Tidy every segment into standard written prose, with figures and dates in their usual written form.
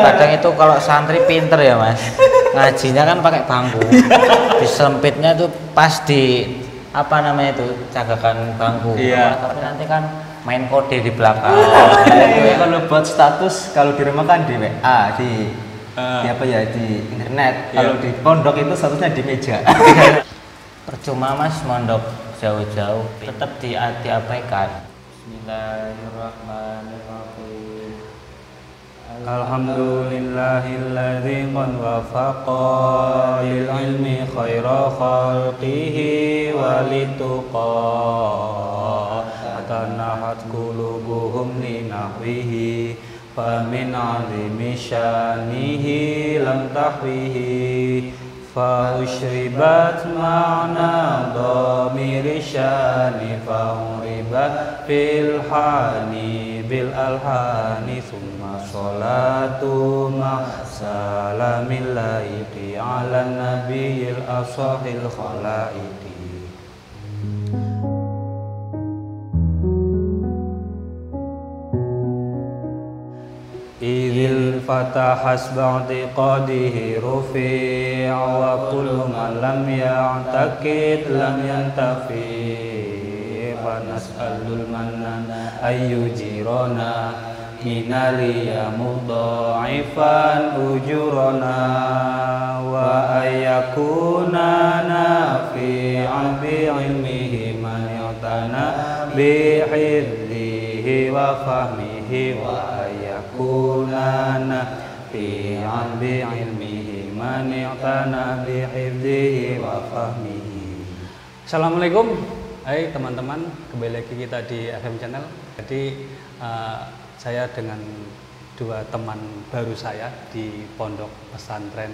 Kadang itu kalau santri pinter ya mas, ngajinya kan pakai bangku, disempitnya tuh pas di apa namanya itu cagakan bangku. Iya. Tapi nanti kan main kode di belakang. Kalau buat status, kalau di rumah kan di WA, di apa ya, di internet. Kalau di pondok itu statusnya di meja. Percuma mas mondok jauh-jauh, tetap diabaikan. Bismillahirrahmanirrahim. Alhamdulillahilladzi qad wafaqa lil ilmi khaira khalqihi walituqa atanahat qulubuhum li nahwihi famin azimi syanihi lam tahwihi fa usyribat ma'na dhamiri syani fa uribat fil hani bil alhani summa sholatu ma salamil laiki ala nabiyil asahil khalaiki. Idil fatahas ba'di qadihi rufi' wa kullu man lam ya'taqid lam yantafi fa nas'alul mannan ayyujirana minaliya mudha'ifan ujurana wa ayyakuna nafi'an bi'ilmihi man ya'tana bihiddihi wa fahmihi wa kunana fi ambi ilmihi man i'tana bi hifdzihi wa fahmihi. Assalamualaikum. Hai teman-teman, kembali lagi kita di FM Channel. Jadi saya dengan dua teman baru saya di Pondok Pesantren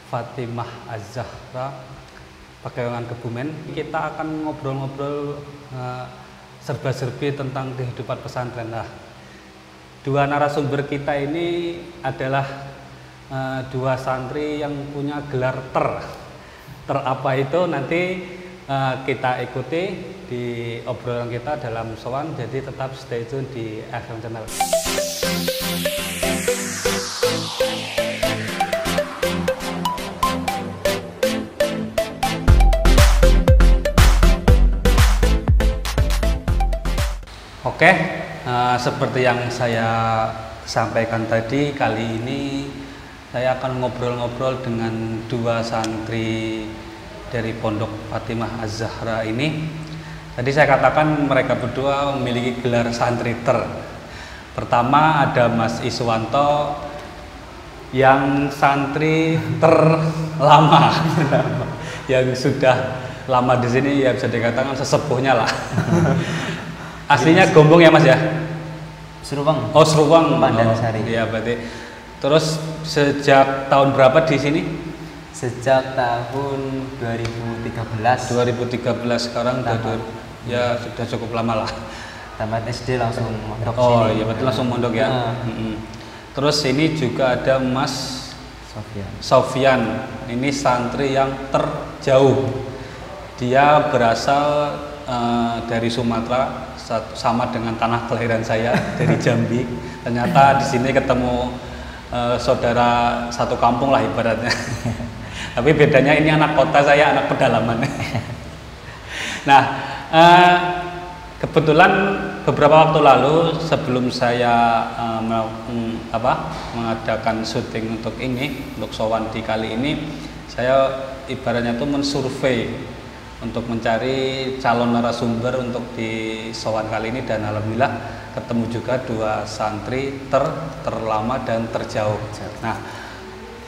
Fatimah Az-Zahra Pagewangan Kebumen. Kita akan ngobrol-ngobrol serba-serbi tentang kehidupan pesantren. Dua narasumber kita ini adalah dua santri yang punya gelar ter apa itu nanti kita ikuti di obrolan kita dalam sowan, jadi tetap stay tune di FM Channel. Oke. Seperti yang saya sampaikan tadi, kali ini saya akan ngobrol-ngobrol dengan dua santri dari Pondok Fatimah Az-Zahra ini. Tadi saya katakan mereka berdua memiliki gelar santri ter. Pertama ada Mas Iswanto yang santri terlama, yang sudah lama di sini, ya bisa dikatakan sesepuhnya lah. Aslinya Gombong ya mas ya? Seruang. Oh Seruang, Pandansari. Iya berarti. Terus sejak tahun berapa di sini? Sejak tahun 2013. 2013 sekarang ya sudah cukup lama lah. Tamat SD langsung mondok sini. Oh iya betul langsung mondok ya. Terus ini juga ada Mas Sofyan. Ini santri yang terjauh. Dia berasal dari Sumatera, sama dengan tanah kelahiran saya dari Jambi. Ternyata di sini ketemu saudara satu kampung lah ibaratnya. Tapi bedanya ini anak kota, saya anak pedalaman. Nah, kebetulan beberapa waktu lalu sebelum saya mengadakan syuting untuk sowan di kali ini, saya ibaratnya itu mensurvei untuk mencari calon narasumber untuk di sowan kali ini, dan alhamdulillah ketemu juga dua santri terlama dan terjauh. Nah,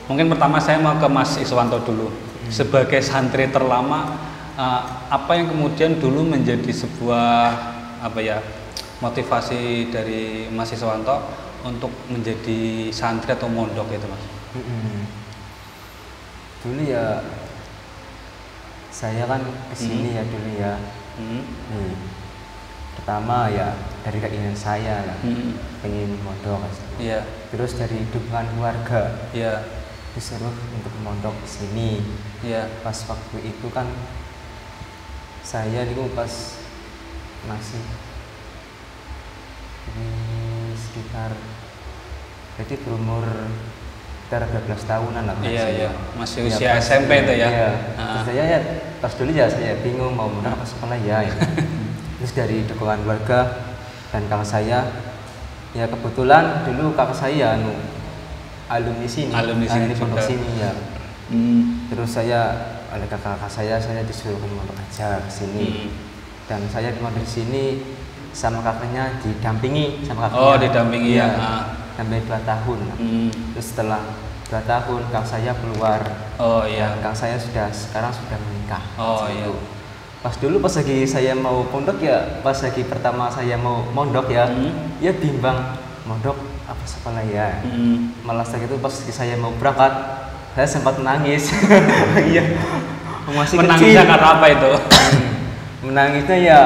mungkin pertama saya mau ke Mas Iswanto dulu. Sebagai santri terlama, apa yang kemudian dulu menjadi sebuah motivasi dari Mas Iswanto untuk menjadi santri atau mondok itu mas? Dulu ya saya kan kesini ya dulu ya. Pertama ya dari keinginan saya lah, pengen mondok. Iya. Terus dari dukungan keluarga. Iya. Disuruh untuk mondok di sini. Iya. Pas waktu itu kan saya itu pas masih sekitar jadi berumur sekitar 12 tahunan lah. Iya, masih Ya, usia pas- SMP itu ya. Iya. Ah. Terus saya ya pas dulu ya saya bingung mau benar apa sekolah ya. Terus dari dukungan keluarga dan kakak saya, ya kebetulan dulu kakak saya alumni sini, Alumni sini pondok juga. sini ya. Terus saya oleh kakak saya disuruh ke pondok aja ke sini. Dan saya di pondok sini sama kakaknya didampingi sama kakaknya. Oh, didampingi ya. Ah. Sampai 2 tahun. Terus setelah 2 tahun kakak saya keluar. Oh iya. Dan kakak saya sekarang sudah menikah. Oh Gitu. iya. Pas dulu pas lagi saya mau pondok ya, pas lagi pertama saya mau mondok ya, ya bimbang mondok apa sekolah ya. Malah setelah itu pas saya mau berangkat, saya sempat menangis. Iya. Masih Menangisnya kecil. karena apa itu? Menangisnya ya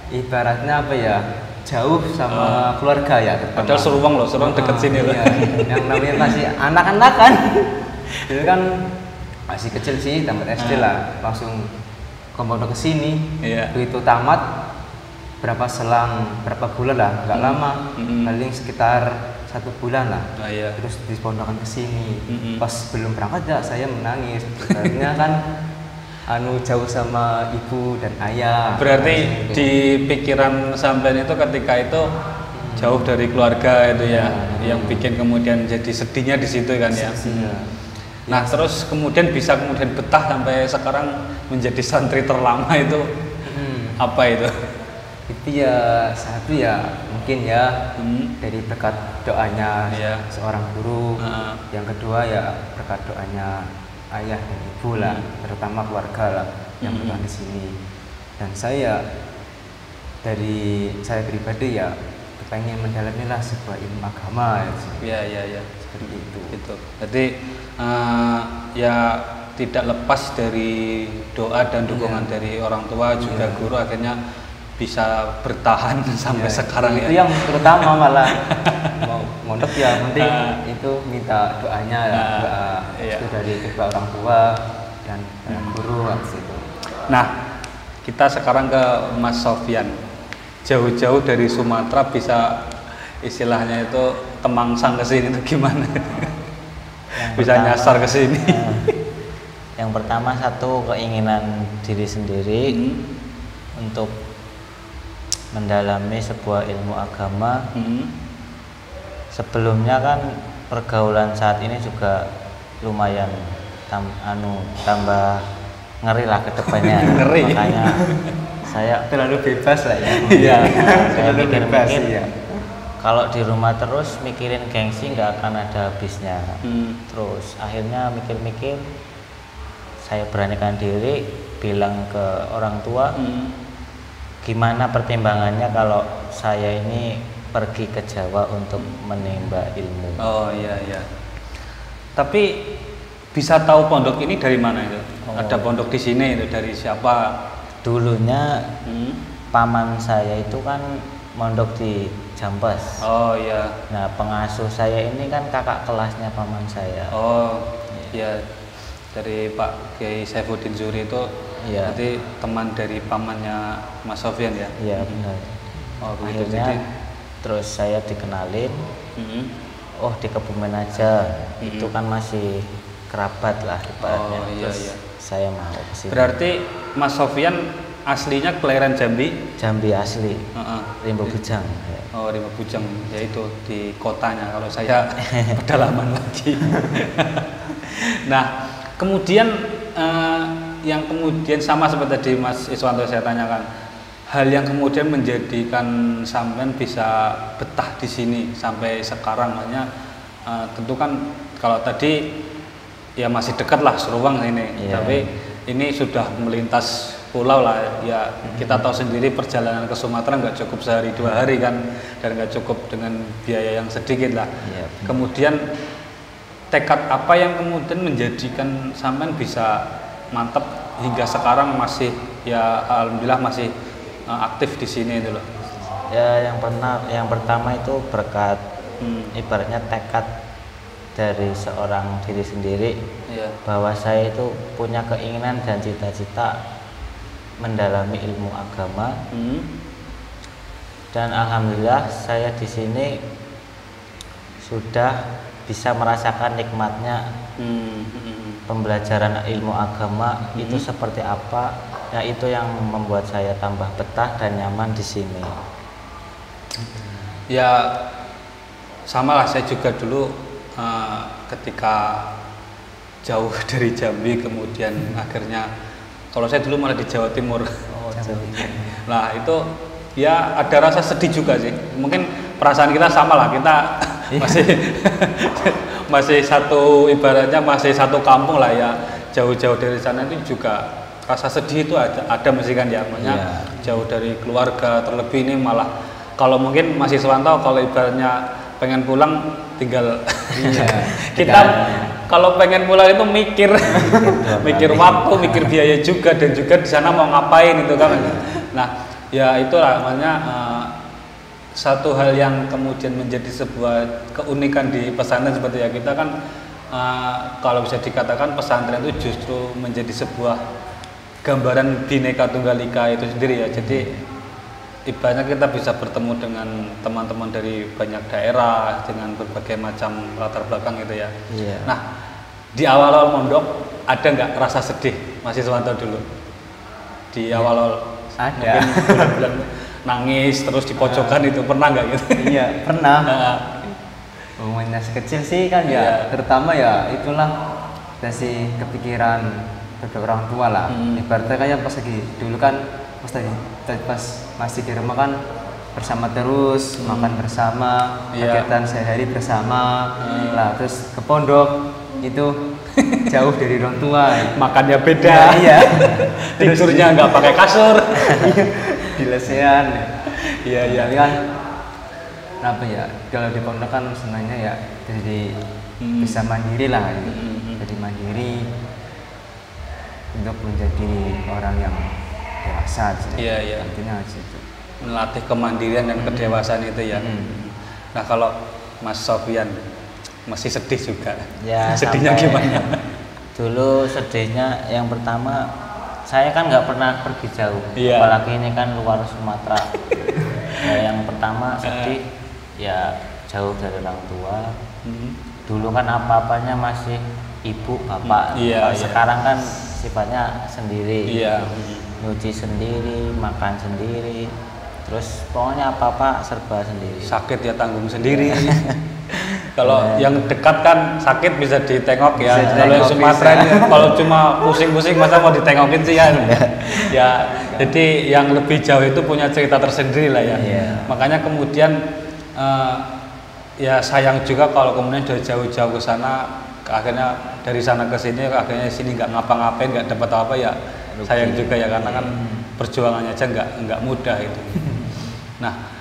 ibaratnya apa ya? Jauh sama keluarga ya. terutama. Padahal Seruang loh, Seruang deket sini loh. Iya. Yang namanya masih anak-anak kan. Dulu kan masih kecil sih, tamat SD lah, langsung ke pondok ke sini. Iya. Begitu tamat selang berapa bulan lah, nggak lama, paling sekitar 1 bulan lah. Oh iya. Terus dipondokan ke sini. Pas belum berangkat ya saya menangis. Karena kan jauh sama ibu dan ayah. Berarti di pikiran sampean itu ketika itu jauh dari keluarga itu ya, yang bikin kemudian jadi sedihnya di situ kan ya. Iya. Nah, terus kemudian bisa kemudian betah sampai sekarang menjadi santri terlama itu apa itu? Itu ya satu ya mungkin ya dari berkat doanya Iya. seorang guru. Heeh. Yang kedua ya berkat doanya ayah dan ibu lah, terutama keluarga lah yang bertahan di sini. Dan saya dari saya pribadi ya pengen mendalami lah sebuah ilmu agama ya. Iya. Seperti itu. Gitu. Jadi ya tidak lepas dari doa dan dukungan dari orang tua juga guru akhirnya bisa bertahan sampai Ya, sekarang itu ya. yang terutama malah mau mondok ya penting itu minta doanya ya, doa iya. itu dari kedua orang tua dan guru itu. Nah, kita sekarang ke Mas Sofyan. Jauh-jauh dari Sumatera bisa istilahnya itu temangsang ke sini itu gimana? Bisa nyasar ke sini. Yang pertama satu keinginan diri sendiri untuk mendalami sebuah ilmu agama. Sebelumnya kan pergaulan saat ini juga lumayan tambah ngeri lah ke depannya. Ngeri. Makanya saya Terlalu bebas lah ya. Iya. saya Terlalu bebas mikir-mikir ya. kalau di rumah terus mikirin gengsi nggak akan ada habisnya. Terus akhirnya mikir-mikir, saya beranikan diri bilang ke orang tua, gimana pertimbangannya kalau saya ini pergi ke Jawa untuk menimba ilmu. Oh iya. Tapi bisa tahu pondok ini dari mana itu? Ada pondok di sini itu dari siapa? Dulunya paman saya itu kan mondok di Jampes. Oh iya. Nah, pengasuh saya ini kan kakak kelasnya paman saya. Oh ya, dari Pak Kiai Saifuddin Zuhri itu Iya. berarti teman dari pamannya Mas Sofyan ya? Iya benar. Oh begitu. Akhirnya Jadi terus saya dikenalin, oh di Kebumen aja, itu kan masih kerabat lah ibaratnya. Oh, iya, Terus iya. saya mau ke sini. berarti Mas Sofyan aslinya kelahiran Jambi? Jambi asli, Heeh. Rimbo Bujang. Ya. Oh, Rimba Bujang, yaitu di kotanya. Kalau saya pedalaman lagi. Nah, kemudian yang kemudian sama seperti tadi Mas Iswanto saya tanyakan, hal yang kemudian menjadikan sampean bisa betah di sini sampai sekarang, makanya tentu kan kalau tadi ya masih dekat lah Seruang ini, Iya. tapi ini sudah melintas pulau lah ya. Kita tahu sendiri perjalanan ke Sumatera nggak cukup sehari 2 hari kan, dan nggak cukup dengan biaya yang sedikit lah. Iya, benar. Kemudian tekad apa yang kemudian menjadikan sampean bisa mantap hingga sekarang masih ya alhamdulillah masih aktif di sini itu loh. Ya yang pertama itu berkat ibaratnya tekad dari seorang diri sendiri, Iya. bahwa saya itu punya keinginan dan cita-cita mendalami ilmu agama, dan alhamdulillah saya di sini sudah bisa merasakan nikmatnya pembelajaran ilmu agama itu seperti apa. Ya itu yang membuat saya tambah betah dan nyaman di sini. Ya sama lah, saya juga dulu ketika jauh dari Jambi, kemudian akhirnya kalau saya dulu malah di Jawa Timur. Nah itu ya ada rasa sedih juga sih. Mungkin perasaan kita sama lah, kita masih satu, ibaratnya masih satu kampung lah ya. Jauh-jauh dari sana itu juga rasa sedih itu ada mesti kan ya, makanya jauh dari keluarga, terlebih ini malah kalau mungkin masih Swanto kalau ibaratnya pengen pulang tinggal kita kalau pengen pulang itu mikir waktu, mikir biaya juga, dan juga di sana mau ngapain itu kan. Nah ya itulah namanya satu hal yang kemudian menjadi sebuah keunikan di pesantren seperti ya kita kan kalau bisa dikatakan pesantren itu justru menjadi sebuah gambaran Bhinneka Tunggal Ika itu sendiri ya. Jadi ibaratnya kita bisa bertemu dengan teman-teman dari banyak daerah dengan berbagai macam latar belakang gitu ya. Nah di awal-awal mondok ada nggak rasa sedih Mas Iswanto dulu di awal-awal? Ada. Mungkin bulan-bulan nangis terus di pojokan itu pernah nggak gitu? Iya pernah. Momennya sekecil sih kan ya, terutama ya itulah masih kepikiran kedua orang tua lah. Ibaratnya kayak pas lagi dulu kan pas masih di rumah kan bersama terus, makan bersama, kegiatan sehari bersama. Lah terus ke pondok itu jauh dari orang tua. Makannya beda. Iya. Tidurnya nggak pakai kasur. Di lesehan. Iya. Kan apa ya, kalau di pondok kan senangnya ya jadi bisa mandiri lah gitu. Jadi mandiri untuk menjadi orang yang dewasa. Iya. Intinya situ. Melatih kemandirian dan kedewasaan itu ya. Nah kalau Mas Sofyan masih sedih juga. Ya, sedihnya gimana? Dulu sedihnya yang pertama saya kan nggak pernah pergi jauh, apalagi ini kan luar Sumatera. Ya, yang pertama sedih ya jauh dari orang tua. Dulu kan apa-apanya masih ibu bapak. Sekarang kan sifatnya sendiri. Nyuci sendiri, makan sendiri, terus pokoknya apa-apa serba sendiri. Sakit ya tanggung sendiri. Kalau yang dekat kan sakit bisa ditengok ya. Kalau yang Sumatera ini kalau cuma pusing-pusing masa mau ditengokin sih ya. Ya, jadi yang lebih jauh itu punya cerita tersendiri lah ya. Makanya kemudian ya sayang juga kalau kemudian dari jauh-jauh ke sana, akhirnya dari sana ke sini, akhirnya sini nggak ngapa-ngapain, nggak dapat apa ya. Sayang juga ya, karena kan perjuangannya aja nggak mudah itu. Nah,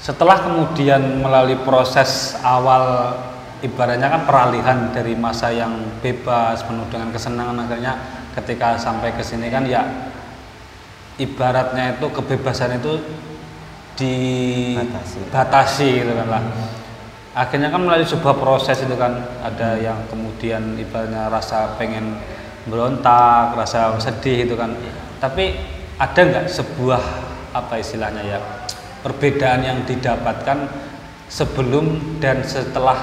setelah kemudian melalui proses awal ibaratnya kan peralihan dari masa yang bebas penuh dengan kesenangan, akhirnya ketika sampai ke sini kan ya ibaratnya itu kebebasan itu dibatasi gitu kan lah. Akhirnya kan melalui sebuah proses itu kan ada yang kemudian ibaratnya rasa pengen berontak, rasa sedih itu kan. Tapi ada nggak sebuah apa istilahnya ya, perbedaan yang didapatkan sebelum dan setelah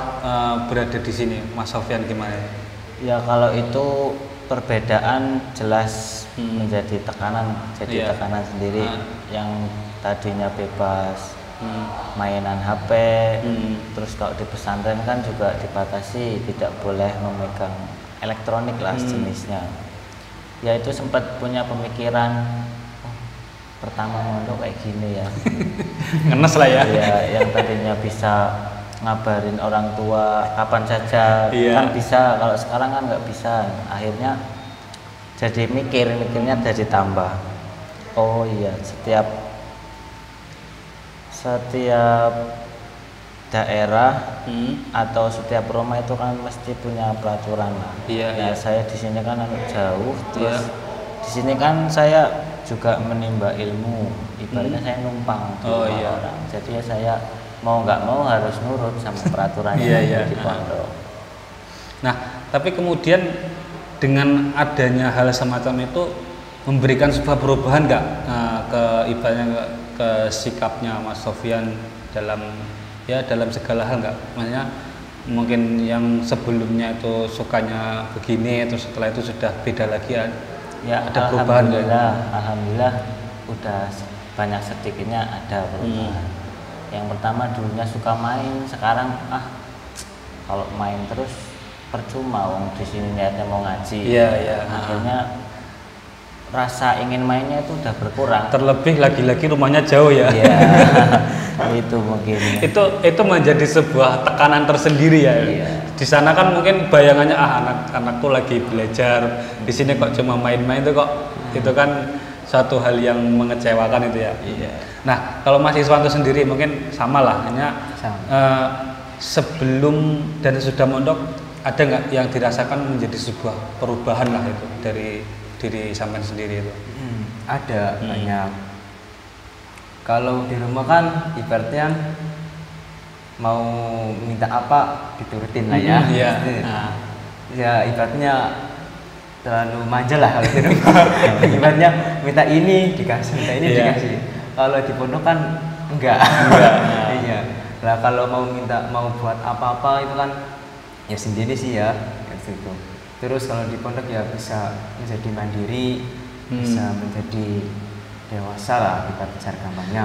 berada di sini, Mas Sofyan gimana? Ya kalau itu perbedaan jelas menjadi tekanan, tekanan sendiri. Yang tadinya bebas mainan HP, terus kalau di pesantren kan juga dibatasi, tidak boleh memegang elektronik lah jenisnya. Ya itu sempat punya pemikiran pertama mondok kayak gini ya. Ngenes lah ya. Ya yang tadinya bisa ngabarin orang tua kapan saja kan bisa, kalau sekarang kan nggak bisa. Akhirnya jadi mikirnya jadi tambah. Oh iya, setiap daerah atau setiap rumah itu kan mesti punya peraturan. Nah, saya di sini kan jauh, terus di sini kan saya juga menimba ilmu, ibaratnya saya numpang di rumah orang. Jadi ya saya mau nggak mau harus nurut sama peraturan yang di pondok. Nah, tapi kemudian dengan adanya hal semacam itu memberikan sebuah perubahan nggak ke ibaratnya ke sikapnya Mas Sofyan dalam ya dalam segala hal nggak, maksudnya mungkin yang sebelumnya itu sukanya begini, terus setelah itu sudah beda lagi ya, ada perubahan nggak? Alhamdulillah udah banyak sedikitnya ada perubahan. Yang pertama dulunya suka main, sekarang kalau main terus percuma, wong di sini niatnya mau ngaji. Iya. Akhirnya rasa ingin mainnya itu udah berkurang. Terlebih lagi-lagi rumahnya jauh ya. Iya. Itu mungkin. Itu menjadi sebuah tekanan tersendiri ya. Iya. Di sana kan mungkin bayangannya anak-anakku lagi belajar, di sini kok cuma main-main itu kok itu kan suatu hal yang mengecewakan itu ya. Iya. Nah, kalau Mas Iswanto sendiri mungkin sama lah, hanya sebelum dan sudah mondok ada nggak yang dirasakan menjadi sebuah perubahan lah itu dari diri sampean sendiri itu? Ada banyak. Kalau di rumah kan ibaratnya mau minta apa diturutin lah ya. Iya. Ya ibaratnya terlalu manja lah kalau di rumah. Ibaratnya minta ini dikasih, minta ini dikasih. Kalau di pondok kan enggak. Iya. Lah kalau mau buat apa-apa itu kan ya sendiri sih ya, gitu. Terus kalau di pondok ya bisa menjadi mandiri, bisa menjadi dewasa lah, kita bicara gampangnya.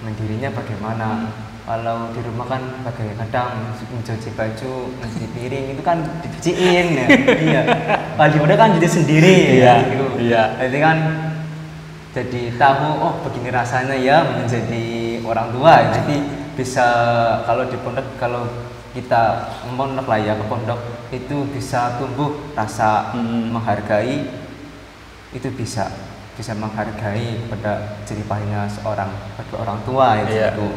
Mandirinya bagaimana? Kalau di rumah kan kadang mencuci baju, mencuci piring itu kan dicuciin ya. Iya. Kalau di pondok kan jadi sendiri ya. Gitu. Iya. Jadi kan jadi tahu begini rasanya ya menjadi orang tua. Jadi bisa kalau di pondok, kalau kita mondok lah ya, ke pondok itu bisa tumbuh rasa menghargai, itu bisa menghargai kepada jerih payahnya kedua orang tua itu.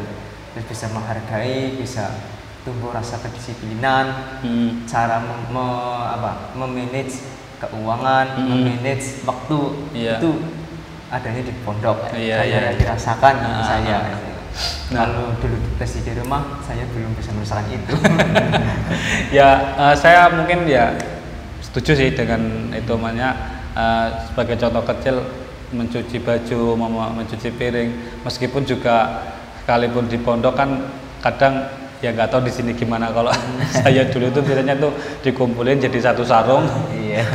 Terus bisa menghargai, bisa tumbuh rasa kedisiplinan, cara memanage keuangan, memanage waktu, itu adanya di pondok. Saya dirasakan saya. Kalau dulu tes di rumah saya belum bisa merasakan itu. Saya mungkin ya setuju sih dengan itu, makanya sebagai contoh kecil mencuci baju, mencuci piring, meskipun juga sekalipun di pondok kan kadang ya nggak tahu di sini gimana. Kalau saya dulu itu biasanya tuh dikumpulin jadi satu sarung,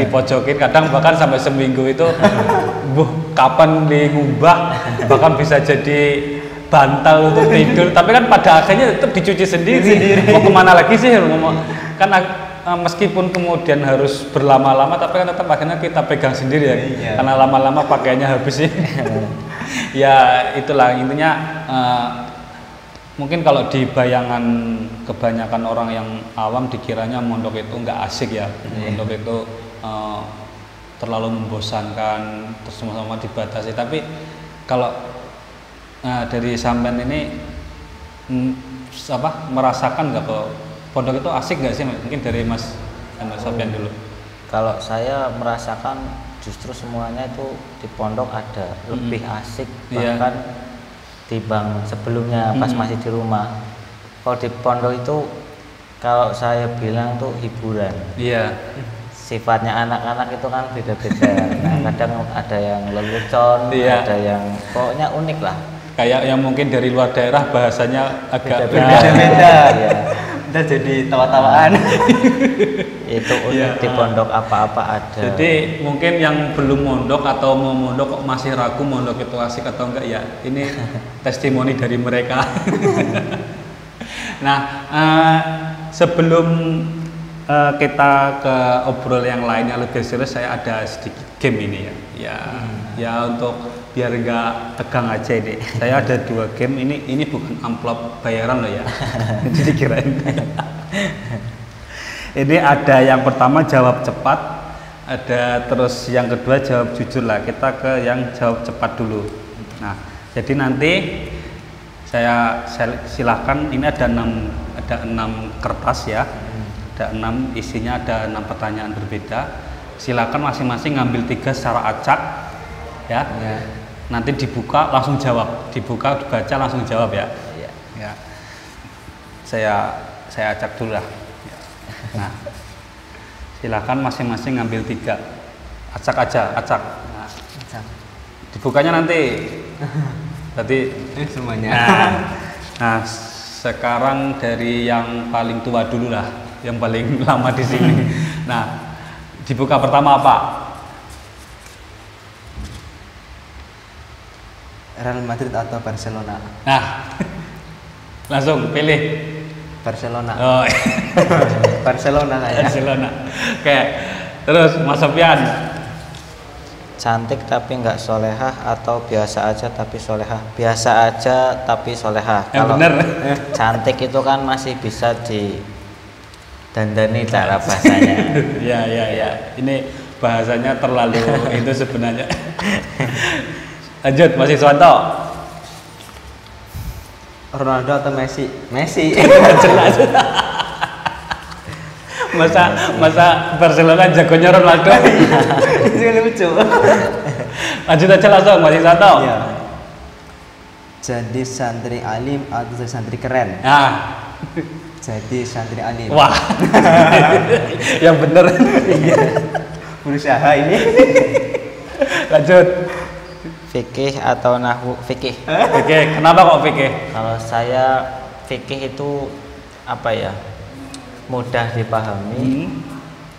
dipojokin, kadang bahkan sampai seminggu itu kapan ngubah, bahkan bisa jadi bantal untuk tidur, tapi kan pada akhirnya tetap dicuci sendiri. Mau kemana lagi sih? Kan meskipun kemudian harus berlama-lama, tapi kan tetap akhirnya kita pegang sendiri ya. Karena lama-lama pakaiannya habis sih. Ya itulah intinya. Mungkin kalau di bayangan kebanyakan orang yang awam dikiranya mondok itu nggak asik ya. Mondok itu terlalu membosankan, terus sama-sama dibatasi. Tapi kalau dari sampean ini merasakan nggak kok pondok itu asik nggak sih? Mungkin dari Mas Sofyan dulu. Kalau saya merasakan justru semuanya itu di pondok ada lebih asik bahkan dibanding sebelumnya pas masih di rumah. Kalau di pondok itu kalau saya bilang tuh hiburan. Sifatnya anak-anak itu kan beda-beda. Kadang ada yang lelucon, ada yang pokoknya unik lah. Kayak yang mungkin dari luar daerah bahasanya agak beda-beda. Udah jadi tawa-tawaan. Itu unik di pondok apa-apa ada. Jadi mungkin yang belum mondok atau mau mondok kok masih ragu mondok itu asik atau enggak ya, ini testimoni dari mereka. Nah, sebelum kita ke obrol yang lainnya lebih serius, saya ada sedikit game ini ya untuk biar nggak tegang aja ini. Saya ada 2 game ini bukan amplop bayaran loh ya. Jadi kirain. Ini ada yang pertama jawab cepat, ada terus yang kedua jawab jujur lah. Kita ke yang jawab cepat dulu. Nah, jadi nanti saya silahkan, ini ada 6 kertas ya. Ada 6, isinya ada 6 pertanyaan berbeda. Silakan masing-masing ngambil 3 secara acak ya. Nanti dibuka langsung jawab, dibuka dibaca langsung jawab ya. Saya acak dulu lah. Nah, silakan masing-masing ngambil 3, acak aja, acak. Dibukanya nanti. Berarti semuanya. Nah, sekarang dari yang paling tua dulu lah, yang paling lama di sini. Nah, dibuka pertama apa? Real Madrid atau Barcelona? Nah, langsung pilih. Barcelona. Oh, Barcelona kayaknya. Barcelona. Oke, terus Mas Sofyan. Cantik tapi nggak solehah atau biasa aja tapi solehah? Biasa aja tapi solehah. Yang Kalau bener. cantik itu kan masih bisa didandani cara bahasanya. Ya. Ini bahasanya terlalu itu sebenarnya. Lanjut, Mas Iswanto. Ronaldo atau Messi? Messi. Jelas. Masa Barcelona jagonya Ronaldo. Itu lucu. Lanjut aja langsung, Mas Iswanto. Iya. Jadi santri alim atau jadi santri keren? Nah, Jadi santri alim. wah. Yang bener. Iya. Berusaha ini. Lanjut. Fikih atau nahwu? Fikih. Oke, kenapa kok fikih? Kalau saya fikih itu apa ya? Mudah dipahami.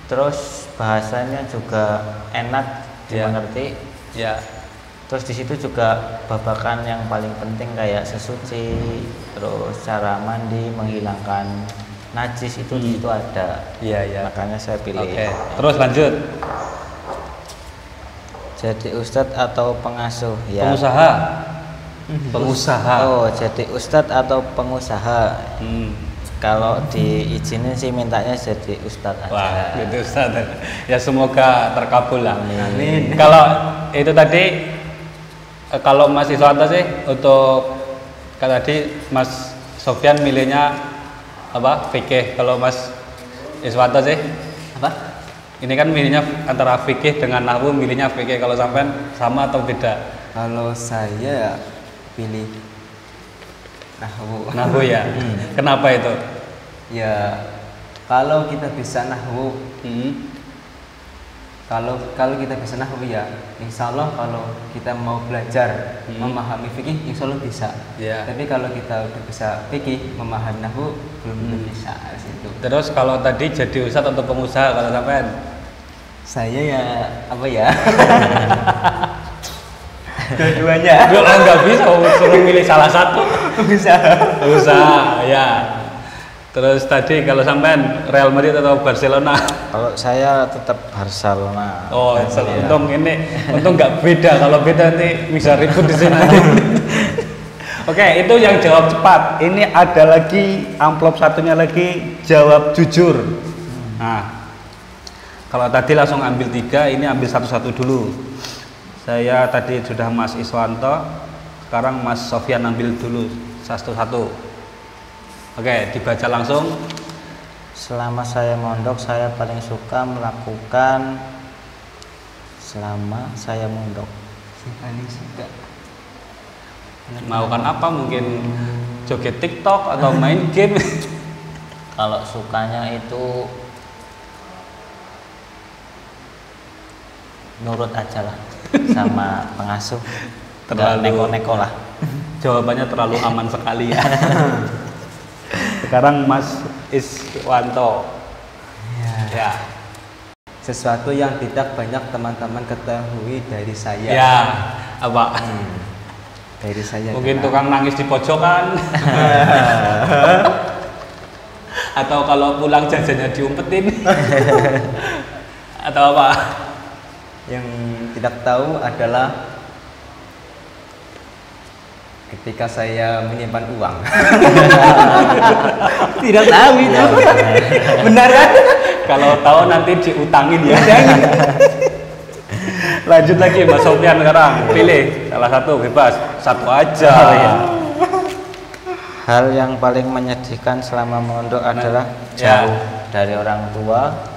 Terus bahasanya juga enak dimengerti. Ya. Terus di situ juga babakan yang paling penting kayak sesuci, terus cara mandi, menghilangkan najis itu di situ ada. Iya. Makanya saya pilih. Oke. Terus lanjut. Jadi ustadz atau pengasuh? Ya. Pengusaha. Oh, jadi ustadz atau pengusaha? Kalau diizinin sih mintanya jadi ustadz aja. Wah, gitu Ustaz. Ya semoga terkabul lah. Amin. Kalau itu tadi, kalau Mas Iswanto sih untuk tadi Mas Sofyan milihnya apa? Fikih. Kalau Mas Iswanto sih Apa? ini kan milihnya antara fikih dengan nahwu, milihnya fikih. Kalau sampean sama atau beda? Kalau saya pilih nahwu. Nahwu ya. Kenapa itu? Ya, kalau kita bisa nahwu, kalau kita bisa nahwu ya, insya Allah kalau kita mau belajar memahami fikih, insya Allah bisa. Ya. Tapi kalau kita udah bisa fikih, memahami nahwu belum bisa di situ. Terus kalau tadi jadi ustadz atau pengusaha kalau sampean? Saya ya apa ya? Dua-duanya. Nggak bisa, suruh milih salah satu. Bisa. Usaha, ya. Terus tadi kalau sampean Real Madrid atau Barcelona? Kalau saya tetap Barcelona. Oh, untung nggak beda. Kalau beda nanti bisa ribut di sini. Oke, itu yang jawab cepat. Ini ada lagi amplop satunya lagi jawab jujur. Nah, kalau tadi langsung ambil 3, ini ambil satu-satu dulu. Saya tadi sudah Mas Iswanto, sekarang Mas Sofyan ambil dulu satu-satu. Oke, dibaca langsung. Selama saya mondok, saya paling suka melakukan selama saya mondok. Paling suka Melakukan apa? Mungkin joget TikTok atau main game. Kalau sukanya itu nurut aja lah sama pengasuh, nggak neko-neko lah. Jawabannya terlalu aman sekali ya. Sekarang Mas Iswanto. Ya. sesuatu yang tidak banyak teman-teman ketahui dari saya. Ya, apa? Dari saya. Mungkin tukang nangis di pojokan. Atau kalau pulang jajannya diumpetin. Atau apa? Yang tidak tahu adalah ketika saya menyimpan uang. Tidak tahu itu. Benar kan? Kalau tahu nanti diutangin ya. Lanjut lagi Mas Sofyan sekarang. Pilih salah satu, bebas. Satu aja. Ya. Hal yang paling menyedihkan selama mondok adalah jauh dari orang tua.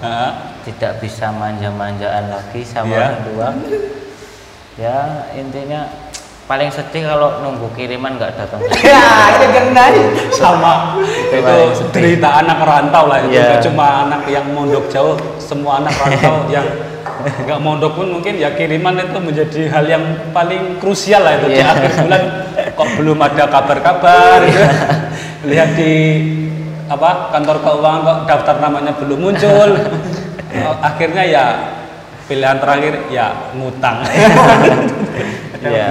Tidak bisa manja-manjaan lagi sama orang tua. Ya, intinya paling sedih kalau nunggu kiriman nggak datang. Ya, kena. Sama itu cerita anak rantau lah itu. Gak cuma anak yang mondok jauh, semua anak rantau yang nggak mondok pun mungkin ya kiriman itu menjadi hal yang paling krusial lah itu. Di akhir bulan kok belum ada kabar-kabar gitu. lihat di apa kantor keuangan kok daftar namanya belum muncul. Akhirnya ya pilihan terakhir ya ngutang. Iya.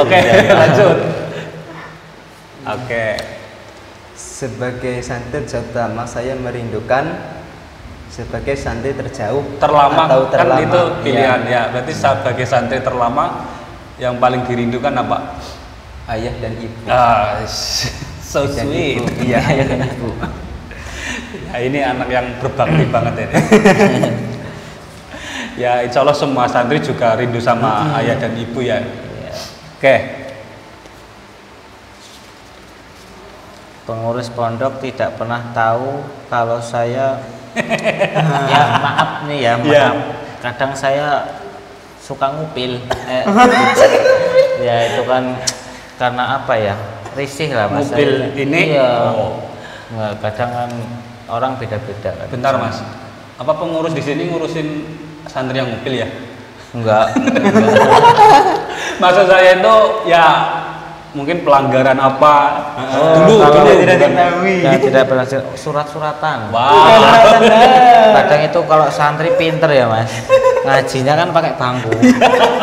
Oke, lanjut. Oke. Sebagai santri terutama saya merindukan sebagai santri terjauh Terlama atau kan terlama. itu pilihan Iya. ya. Berarti sebagai santri terlama yang paling dirindukan apa? Ayah dan ibu. Ah, so Dan sweet. ibu. Iya, ayah dan ibu. Ya, ini anak yang berbakti banget ini. Ya, insya Allah semua santri juga rindu sama ayah dan ibu ya. Oke. Pengurus pondok tidak pernah tahu kalau saya ya maaf nih ya, maaf. Iya. Kadang saya suka ngupil. Ya itu kan karena apa ya? Risih lah Mas. Ngupil ini? Iya. Oh. Nggak, kadang kan orang beda-beda kan. Bentar Mas. Apa pengurus di sini ngurusin santri yang ngupil ya? Enggak. Maksud saya itu ya mungkin pelanggaran apa dulu kalau tidak bukan- diketahui. Ya, tidak berhasil surat-suratan. Wah. Kadang itu kalau santri pinter ya Mas, ngajinya kan pakai bangku,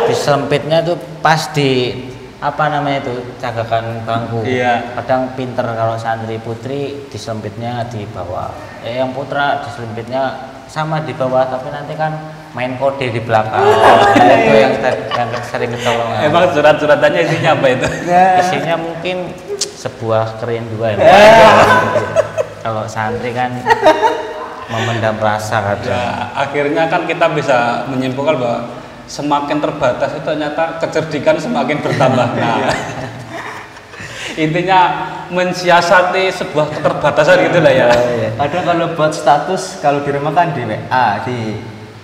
disempitnya tuh pas di apa namanya itu cagakan bangku. Iya. Kadang pinter kalau santri putri disempitnya di bawah, yang putra disempitnya sama di bawah, tapi nanti kan main kode di belakang. Itu yang sering ketolongan. Emang surat-suratannya isinya apa itu? Isinya mungkin sebuah kerinduan. Kalau santri kan memendam rasa kadang. Ya, akhirnya kan kita bisa menyimpulkan bahwa semakin terbatas itu ternyata kecerdikan semakin bertambah. Nah, intinya mensiasati sebuah keterbatasan gitu lah ya. Kadang kalau buat status kalau di rumah kan di WA, di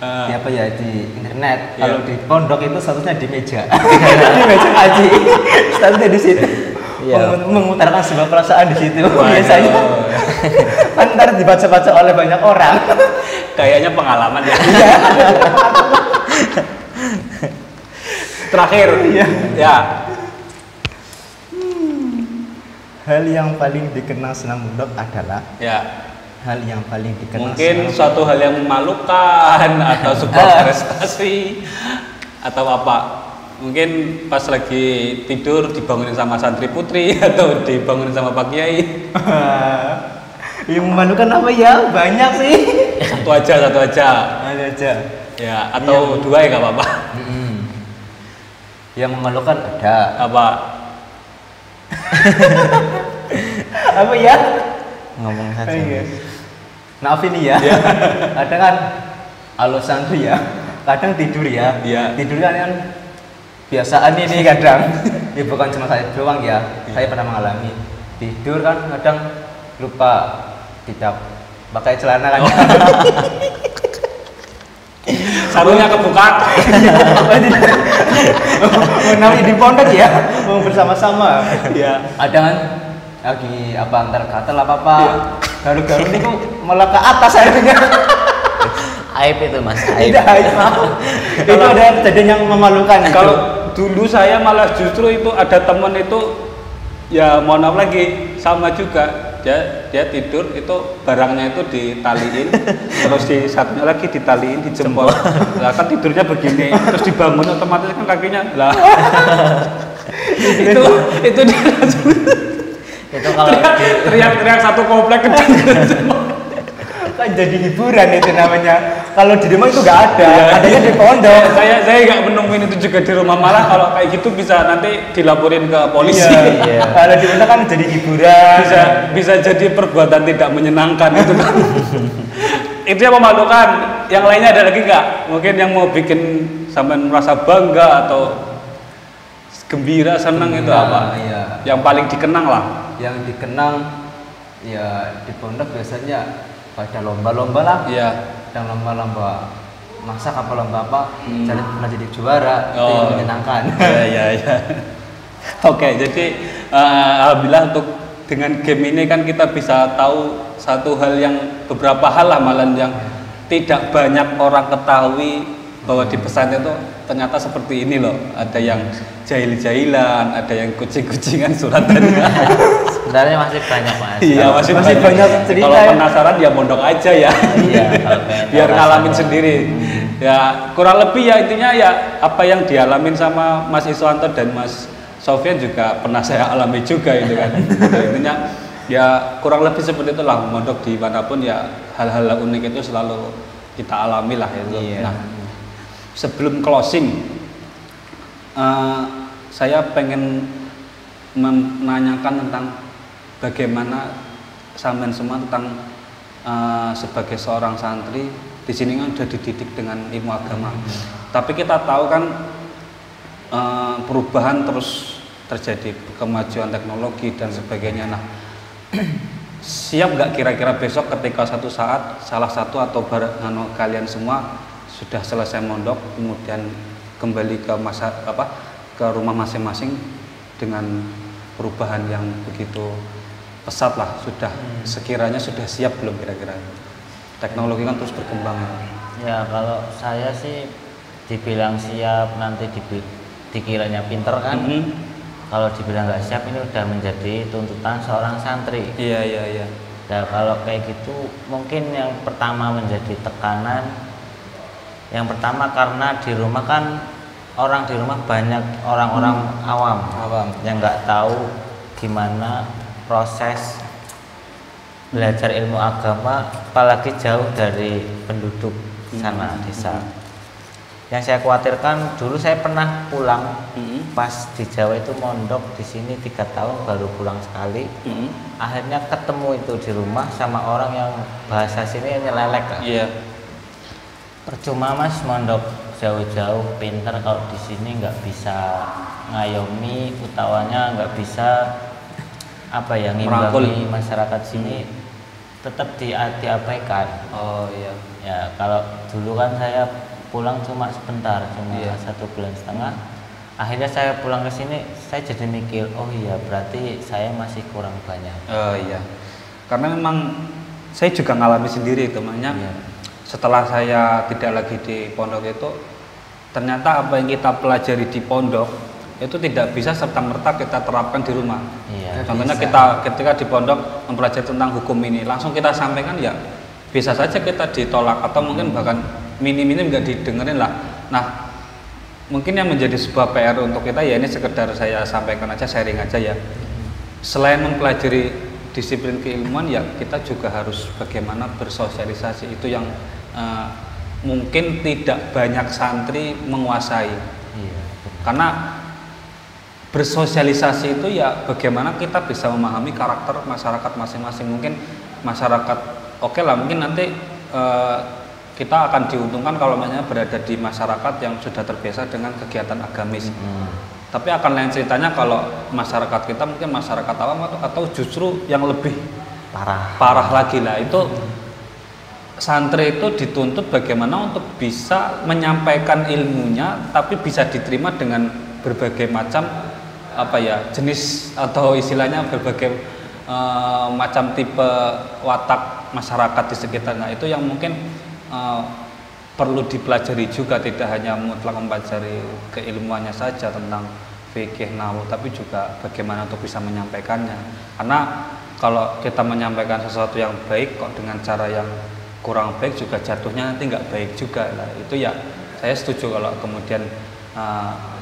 apa ya di internet. Iya. Kalau di pondok itu statusnya di meja. Di meja ngaji. Statusnya di situ. Iya. Mengutarakan sebuah perasaan di situ biasanya. Kan ntar dibaca-baca oleh banyak orang. Kayaknya pengalaman ya. Terakhir, ya. Hal yang paling dikenang senang pondok adalah Ya, hal yang paling dikenang mungkin senang suatu hal yang memalukan atau sebuah prestasi atau apa. Mungkin pas lagi tidur dibangunin sama santri putri atau dibangunin sama Pak Kiai. yang memalukan apa ya? Banyak sih. Satu aja. Ada aja. Ya, atau dua ya nggak apa-apa. Yang memalukan ada. Apa? Apa ya? Ngomong saja. Iya. Maaf ini ya. Kadang kan halo santri ya. Kadang tidur ya. Iya. Tidur kan biasaan ini kadang. Ya bukan cuma saya doang ya. Saya pernah mengalami. Tidur kan kadang lupa tidak pakai celana kan. Sarungnya kebuka. Namanya di pondok ya. Mau bersama-sama. Ya. Ada kan lagi apa antar gatel apa garu-garu ini kok malah ke atas akhirnya. Aib itu Mas, aib. Tidak, itu ada kejadian yang memalukan. Kalau dulu saya malah justru itu ada temen itu ya mohon maaf lagi sama juga dia tidur itu barangnya itu ditaliin terus di satunya lagi ditaliin di jempol. Lah kan tidurnya begini terus dibangun otomatis kan kakinya lah. itu dia langsung Itu kalau teriak-teriak satu komplek kencang. kan jadi hiburan itu namanya. Kalau di rumah itu nggak ada, adanya di pondok. saya nggak menemuin itu juga di rumah, malah kalau kayak gitu bisa nanti dilaporin ke polisi. Iya. Kalau di pondok kan jadi hiburan. bisa jadi perbuatan tidak menyenangkan itu kan. Itu yang memalukan. Yang lainnya ada lagi nggak? Mungkin yang mau bikin sampean merasa bangga atau gembira, senang itu apa? Iya. Yang paling dikenang lah. Yang dikenang ya di pondok biasanya pada lomba-lomba lah. Iya. Yang lomba-lomba masak apa lomba apa, pernah jadi juara, itu yang menyenangkan. Iya. Oke, jadi alhamdulillah untuk dengan game ini kan kita bisa tahu satu hal yang beberapa hal amalan yang tidak banyak orang ketahui bahwa di pesantren itu ternyata seperti ini loh. Ada yang jahil-jahilan, ada yang kucing-kucingan suratannya. Sebenarnya masih banyak Mas. Iya, masih banyak cerita. Kalau penasaran ya mondok aja ya. Iya, kalau pengen Biar tahu ngalamin rasanya. sendiri. Ya, kurang lebih ya intinya ya apa yang dialamin sama Mas Iswanto dan Mas Sofyan juga pernah saya alami juga itu kan. Intinya ya kurang lebih seperti itulah, mondok dimanapun ya hal-hal unik itu selalu kita alami lah itu. Iya. Nah, sebelum closing, saya pengen menanyakan tentang bagaimana sampean semua tentang sebagai seorang santri di sini kan sudah dididik dengan ilmu agama. Tapi kita tahu kan perubahan terus terjadi, kemajuan teknologi dan sebagainya. Nah, siap nggak kira-kira besok ketika satu saat salah satu atau kalian semua sudah selesai mondok kemudian kembali ke ke rumah masing-masing dengan perubahan yang begitu pesat lah, sudah sekiranya sudah siap belum kira-kira? Teknologi kan terus berkembang. Ya kalau saya sih dibilang siap, nanti dikiranya pinter kan. Kalau dibilang nggak siap, ini udah menjadi tuntutan seorang santri. Iya. Nah kalau kayak gitu mungkin yang pertama menjadi tekanan. Yang pertama karena di rumah kan orang di rumah banyak orang-orang awam yang nggak tahu gimana proses belajar ilmu agama, apalagi jauh dari penduduk sana desa. Yang saya khawatirkan, dulu saya pernah pulang pas di Jawa itu mondok di sini 3 tahun baru pulang sekali. Akhirnya ketemu itu di rumah sama orang yang bahasa sini nyelelek kan. Iya. Percuma Mas mondok jauh-jauh pinter kalau di sini nggak bisa ngayomi, utawanya nggak bisa ngimbangi masyarakat sini, tetap diabaikan. Oh iya. Ya kalau dulu kan saya pulang cuma sebentar, cuma 1,5 bulan. Akhirnya saya pulang ke sini, saya jadi mikir, oh iya berarti saya masih kurang banyak. Oh iya. Karena memang saya juga ngalami sendiri itu, makanya setelah saya tidak lagi di pondok itu, ternyata apa yang kita pelajari di pondok itu tidak bisa serta-merta kita terapkan di rumah. Iya, contohnya bisa. kita ketika di pondok mempelajari tentang hukum ini, langsung kita sampaikan ya bisa saja kita ditolak atau mungkin bahkan minim-minim nggak didengerin lah. Nah, mungkin yang menjadi sebuah PR untuk kita ya ini sekedar saya sampaikan aja, sharing aja ya. Selain mempelajari disiplin keilmuan ya kita juga harus bagaimana bersosialisasi, itu yang mungkin tidak banyak santri menguasai. Iya. Karena bersosialisasi itu ya bagaimana kita bisa memahami karakter masyarakat masing-masing. Mungkin masyarakat oke lah, mungkin nanti kita akan diuntungkan kalau misalnya berada di masyarakat yang sudah terbiasa dengan kegiatan agamis. Tapi akan lain ceritanya kalau masyarakat kita mungkin masyarakat awam atau justru yang lebih parah lagi lah. Itu santri itu dituntut bagaimana untuk bisa menyampaikan ilmunya tapi bisa diterima dengan berbagai macam jenis atau istilahnya berbagai macam tipe watak masyarakat di sekitar. Nah itu yang mungkin perlu dipelajari juga, tidak hanya mutlak mempelajari keilmuannya saja tentang fikih nahwu, tapi juga bagaimana untuk bisa menyampaikannya. Karena kalau kita menyampaikan sesuatu yang baik kok dengan cara yang kurang baik juga jatuhnya nanti nggak baik juga. Nah, itu ya saya setuju kalau kemudian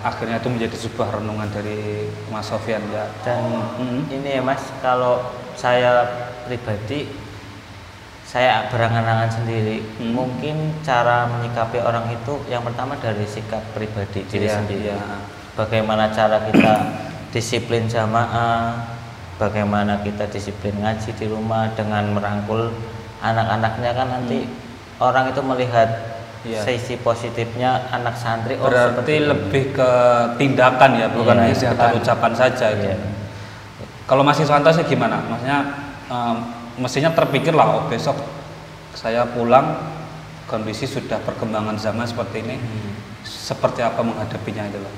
akhirnya itu menjadi sebuah renungan dari Mas Sofyan ya. Dan ini ya Mas, kalau saya pribadi saya berangan-angan sendiri, mungkin cara menyikapi orang itu yang pertama dari sikap pribadi diri sendiri. Bagaimana cara kita disiplin jamaah, bagaimana kita disiplin ngaji di rumah dengan merangkul anak-anaknya kan nanti orang itu melihat sisi positifnya anak santri. Berarti lebih ke tindakan ya, bukan hanya sekedar ucapan saja. Kalau Mas Iswanto sih gimana? Maksudnya mestinya terpikir lah, besok saya pulang kondisi sudah perkembangan zaman seperti ini, seperti apa menghadapinya itu loh.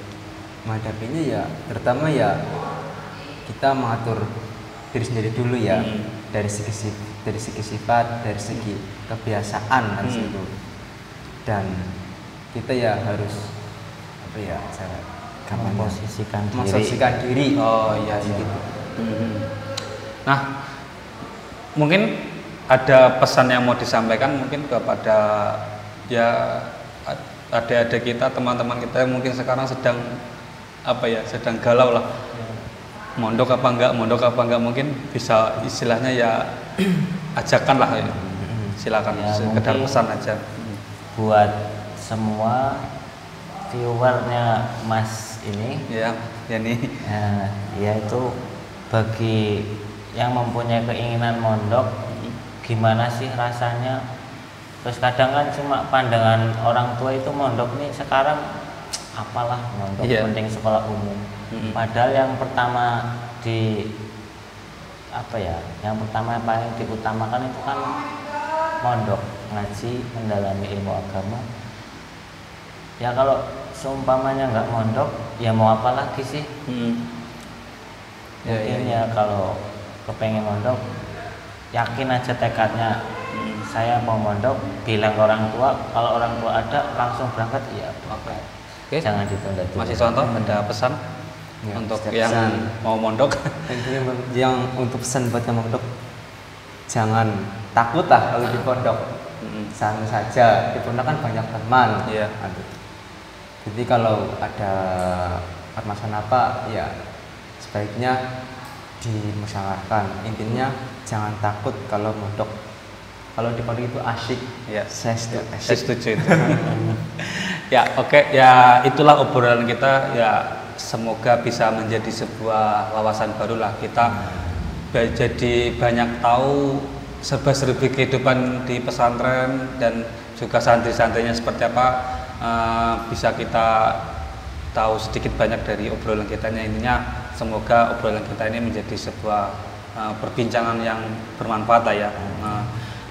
Menghadapinya ya pertama ya kita mengatur diri sendiri dulu ya, dari segi sifat, dari segi kebiasaan kan situ. Dan kita ya harus Memposisikan diri. Oh iya gitu. Nah, mungkin ada pesan yang mau disampaikan mungkin kepada ya adik-adik kita, teman-teman kita yang mungkin sekarang sedang sedang galau lah, mondok apa enggak, mungkin bisa istilahnya ya ajakan lah ya. Silakan Ya, sekedar mungkin pesan aja buat semua viewernya Mas ini, ya nih. yaitu bagi yang mempunyai keinginan mondok, gimana sih rasanya. Terus kadang kan cuma pandangan orang tua itu mondok nih sekarang apalah mondok, penting sekolah umum. Padahal yang pertama yang pertama paling diutamakan itu kan mondok, ngaji, mendalami ilmu agama. Ya kalau seumpamanya nggak mondok, ya mau apa lagi sih? Mungkin ya kalau kepengen mondok, yakin aja tekadnya. Saya mau mondok, bilang ke orang tua, kalau orang tua ada langsung berangkat, ya Oke. jangan ditunda-tunda. Mas Iswanto ada pesan Ya, untuk setiap yang pesan. mau mondok? Yang untuk pesan buat yang mondok, jangan takut lah kalau di pondok. Santai saja, di pondok kan banyak teman. Iya. Jadi kalau ada permasalahan apa, ya sebaiknya dimusyawarahkan. Intinya jangan takut kalau mondok. Kalau di pondok itu asyik. Ya, Saya saya setuju itu. Ya, oke. Ya, itulah obrolan kita. Ya, semoga bisa menjadi sebuah wawasan baru lah. Kita jadi banyak tahu serba-serbi kehidupan di pesantren dan juga santri-santrinya seperti apa. Bisa kita tahu sedikit banyak dari obrolan kita. Intinya semoga obrolan kita ini menjadi sebuah perbincangan yang bermanfaat lah ya.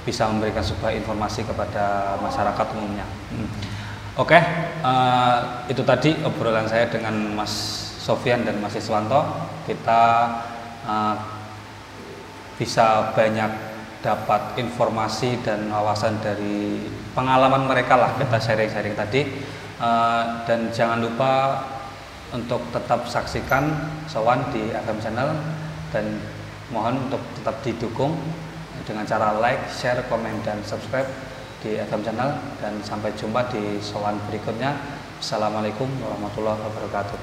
Bisa memberikan sebuah informasi kepada masyarakat umumnya. Oke, itu tadi obrolan saya dengan Mas Sofyan dan Mas Iswanto. Kita bisa banyak dapat informasi dan wawasan dari pengalaman mereka lah, kita sharing-sharing tadi. Dan jangan lupa untuk tetap saksikan Sowan di FM Channel, dan mohon untuk tetap didukung dengan cara like, share, komen, dan subscribe di FM Channel. Dan sampai jumpa di Sowan berikutnya. Assalamualaikum warahmatullahi wabarakatuh.